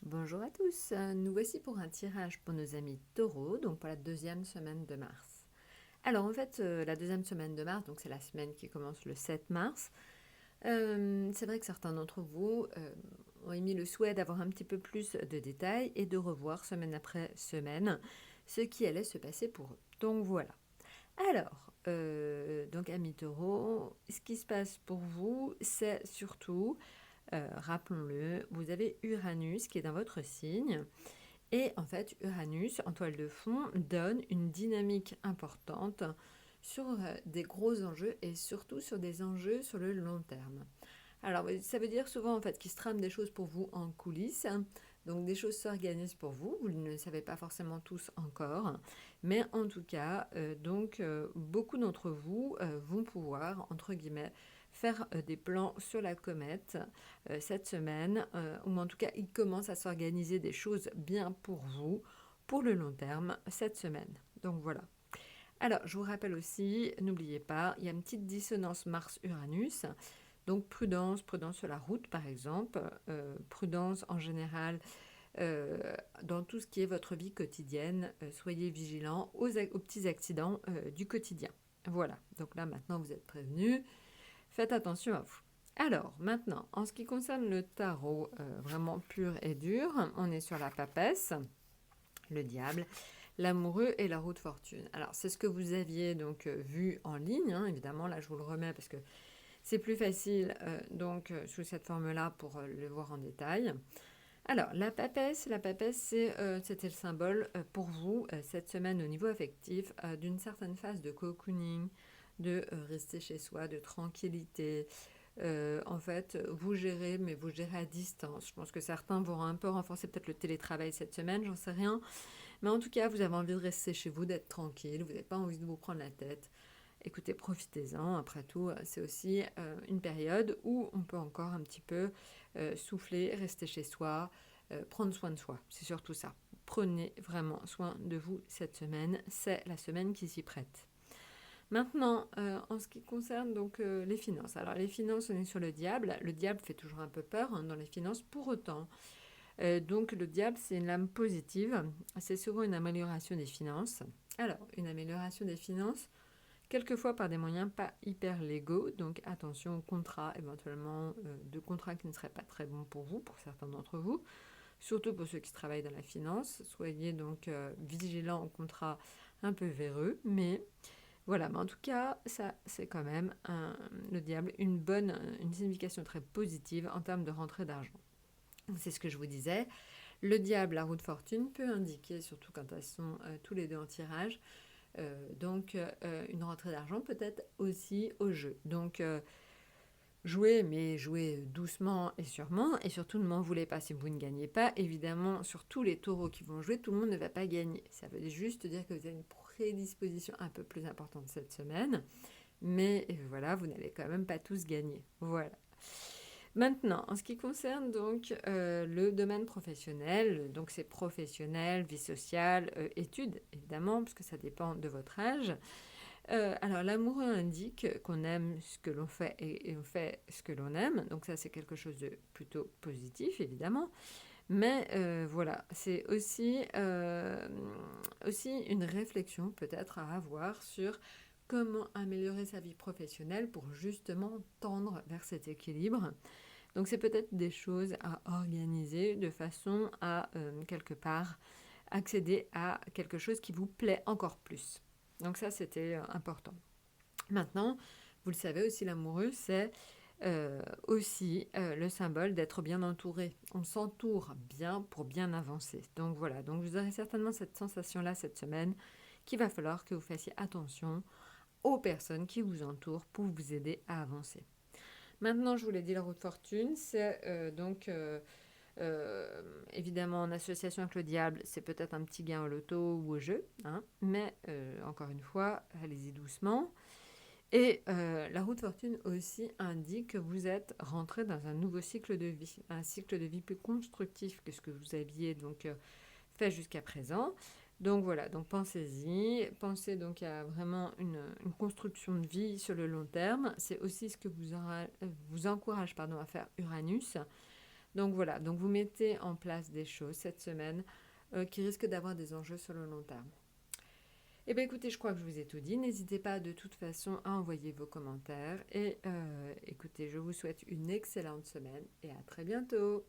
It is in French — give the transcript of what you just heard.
Bonjour à tous, nous voici pour un tirage pour nos amis taureaux, donc pour la deuxième semaine de mars. Alors en fait, la deuxième semaine de mars, donc c'est la semaine qui commence le 7 mars, c'est vrai que certains d'entre vous ont émis le souhait d'avoir un petit peu plus de détails et de revoir semaine après semaine ce qui allait se passer pour eux. Donc voilà. Alors, donc amis taureaux, ce qui se passe pour vous, c'est surtout rappelons-le, vous avez Uranus qui est dans votre signe. Et en fait, Uranus, en toile de fond, donne une dynamique importante sur des gros enjeux et surtout sur des enjeux sur le long terme. Alors, ça veut dire souvent en fait qu'il se trame des choses pour vous en coulisses. Donc, des choses s'organisent pour vous. Vous ne le savez pas forcément tous encore. Mais en tout cas, beaucoup d'entre vous vont pouvoir, entre guillemets, faire des plans sur la comète cette semaine. Ou en tout cas, il commence à s'organiser des choses bien pour vous, pour le long terme, cette semaine. Donc, voilà. Alors, je vous rappelle aussi, n'oubliez pas, il y a une petite dissonance Mars-Uranus. Donc prudence, prudence sur la route par exemple, prudence en général euh, dans tout ce qui est votre vie quotidienne. Soyez vigilants aux petits accidents du quotidien. Voilà, donc là maintenant vous êtes prévenus, faites attention à vous. Alors maintenant, en ce qui concerne le tarot vraiment pur et dur, on est sur la papesse, le diable, l'amoureux et la roue de fortune. Alors c'est ce que vous aviez donc vu en ligne, hein, évidemment, là je vous le remets parce que c'est plus facile sous cette forme-là pour le voir en détail. Alors, la papesse, c'était le symbole pour vous cette semaine au niveau affectif d'une certaine phase de cocooning, de rester chez soi, de tranquillité. En fait, vous gérez, mais vous gérez à distance. Je pense que certains vont un peu renforcer peut-être le télétravail cette semaine, j'en sais rien. Mais en tout cas, vous avez envie de rester chez vous, d'être tranquille, vous n'avez pas envie de vous prendre la tête. Écoutez, profitez-en. Après tout, c'est aussi une période où on peut encore un petit peu souffler, rester chez soi, prendre soin de soi. C'est surtout ça. Prenez vraiment soin de vous cette semaine. C'est la semaine qui s'y prête. Maintenant, en ce qui concerne les finances. Alors les finances, on est sur le diable. Le diable fait toujours un peu peur dans les finances. Pour autant, donc le diable, c'est une lame positive. C'est souvent une amélioration des finances. Alors, une amélioration des finances, quelquefois par des moyens pas hyper légaux, donc attention aux contrats, éventuellement de contrats qui ne seraient pas très bons pour vous, pour certains d'entre vous, surtout pour ceux qui travaillent dans la finance. Soyez donc vigilants aux contrats un peu véreux, mais voilà, mais en tout cas, ça c'est quand même le diable, une signification très positive en termes de rentrée d'argent. C'est ce que je vous disais. Le diable, la roue de fortune, peut indiquer, surtout quand elles sont tous les deux en tirage, une rentrée d'argent peut-être aussi au jeu. Donc, jouez, mais jouez doucement et sûrement. Et surtout, ne m'en voulez pas si vous ne gagnez pas. Évidemment, sur tous les taureaux qui vont jouer, tout le monde ne va pas gagner. Ça veut juste dire que vous avez une prédisposition un peu plus importante cette semaine. Mais voilà, vous n'allez quand même pas tous gagner. Voilà. Maintenant, en ce qui concerne le domaine professionnel, donc c'est professionnel, vie sociale, études, évidemment, parce que ça dépend de votre âge. Alors, l'amoureux indique qu'on aime ce que l'on fait et on fait ce que l'on aime. Donc ça, c'est quelque chose de plutôt positif, évidemment. Mais voilà, c'est aussi une réflexion peut-être à avoir sur comment améliorer sa vie professionnelle pour justement tendre vers cet équilibre. Donc c'est peut-être des choses à organiser de façon à quelque part accéder à quelque chose qui vous plaît encore plus. Donc ça, c'était important. Maintenant, vous le savez aussi, l'amoureux, c'est aussi le symbole d'être bien entouré. On s'entoure bien pour bien avancer. Donc voilà, donc vous aurez certainement cette sensation-là cette semaine qu'il va falloir que vous fassiez attention aux personnes qui vous entourent pour vous aider à avancer. Maintenant, je vous l'ai dit, la roue de fortune, c'est évidemment en association avec le diable, c'est peut-être un petit gain au loto ou au jeu, hein, mais encore une fois, allez-y doucement. Et la roue de fortune aussi indique que vous êtes rentré dans un nouveau cycle de vie, un cycle de vie plus constructif que ce que vous aviez fait jusqu'à présent. Donc voilà, donc pensez-y, pensez donc à vraiment une construction de vie sur le long terme. C'est aussi ce que vous encourage à faire Uranus. Donc voilà, donc vous mettez en place des choses cette semaine qui risquent d'avoir des enjeux sur le long terme. Eh bien écoutez, je crois que je vous ai tout dit. N'hésitez pas de toute façon à envoyer vos commentaires. Et écoutez, je vous souhaite une excellente semaine et à très bientôt.